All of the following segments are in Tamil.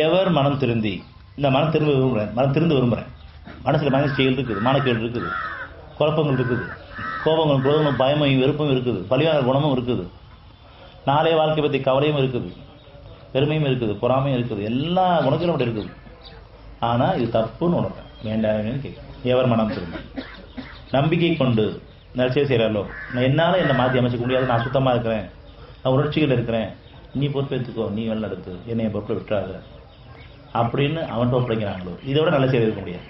எவர் மனம் திருந்தி, இந்த மனம் திரும்ப விரும்புகிறேன், மனம் திருந்து விரும்புகிறேன், மனசில் மனசியல் இருக்குது, மானக்கேடு இருக்குது, குழப்பங்கள் இருக்குது, கோபங்கள் குரோதங்களும் பயமும் வெறுப்பும் இருக்குது, பழிவான குணமும் இருக்குது, நாளைய வாழ்க்கை பற்றி கவலையும் இருக்குது, பெருமையும் இருக்குது, பொறாமையும் இருக்குது, எல்லா குணங்களும் அப்படி இருக்குது. ஆனால் இது தப்புன்னு உணர்றேன், வேண்டாமே கேட்குறேன். எவர் மனம் திரும்ப நம்பிக்கை கொண்டு நடிச்சே செய்கிறாரோ, நான் என்னால் என்னை மாற்றி அமைச்சிக்க முடியாது, நான் சுத்தமாக இருக்கிறேன், நான் உணர்ச்சிகள் இருக்கிறேன், நீ பொறுப்பேற்றுக்கோ, நீ வெள்ள எடுத்து என்னை பொறுப்பில் விட்டுறாத அப்படின்னு அவன்கிட்ட ஒப்படைக்கிறாங்களோ, இதோட நல்ல செய்தி இருக்க முடியாது.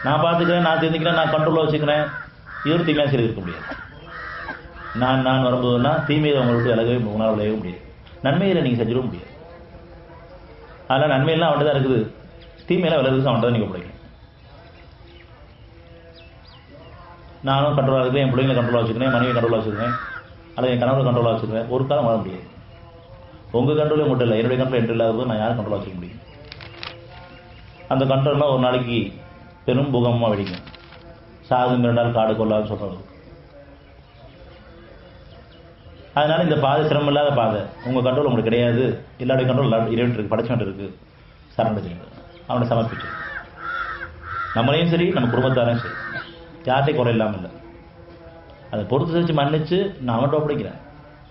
நான் பார்த்துக்கிறேன், நான் தெரிஞ்சுக்கிறேன், நான் கண்ட்ரோலில் வச்சுக்கிறேன், இது ஒரு தீமையாக செய்தி இருக்க முடியாது. நான் வரும்போதுன்னா தீமையை அவங்களை விட்டு விலகவே உணர்வு விளையவே முடியாது, நன்மையில் நீங்கள் செஞ்சிடவும் முடியாது. அதனால் நன்மையெல்லாம் அவன்கிட்ட தான் இருக்குது, தீமையெல்லாம் விலகுது அவன்கிட்ட தான் நீங்கள் ஒப்படைக்கணும். நானும் கண்ட்ரோலாக இருக்கிறேன், என் பிள்ளைங்களை கண்ட்ரோலாக வச்சுக்கிறேன், மனைவி கண்ட்ரோலாக வச்சுக்கிறேன், அல்லது என் கணவரை கண்ட்ரோலாக வச்சுக்கிறேன், ஒரு காலம் வாழ முடியாது. உங்கள் கண்ட்ரோலே மட்டும் இல்லை, என்னுடைய கண்ட்ரோல் என்று இல்லாத போது நான் யாரும் கண்ட்ரோலாக வச்சுக்க முடியும். அந்த கண்ட்ரோல்லாம் ஒரு நாளைக்கு பெரும் பூகமாக வெடிக்கும். சாகும் 2 நாள் காடு கொள்ளாதுன்னு சொல்கிறது. அதனால இந்த பாதை சிரமம் இல்லாத பாதை, உங்கள் கண்ட்ரோல் உங்களுக்கு கிடையாது, எல்லாருடைய கண்ட்ரோல் இறைவன் இருக்குது, படைச்சவன் இருக்குது. சரணடைஞ்சுங்க, அவனை சமர்ப்பிச்சு. நம்மளையும் சரி, நம்ம குடும்பத்தாரையும் சரி, யார்கிட்டையும் குறை இல்லாமல் இல்லை, அதை பொறுத்து செஞ்சு மன்னிச்சு நான் அவன்கிட்ட ஒப்படைக்கிறேன்.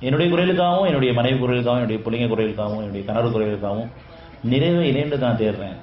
என்னுடைய குறைகளுக்காகவும், என்னுடைய மனைவி குறைகளுக்காகவும், என்னுடைய பிள்ளைங்க குறைகளுக்காகவும், என்னுடைய கணவர் குறைகளுக்காகவும் நிறைவே இணைந்து நான் தேடுறேன்.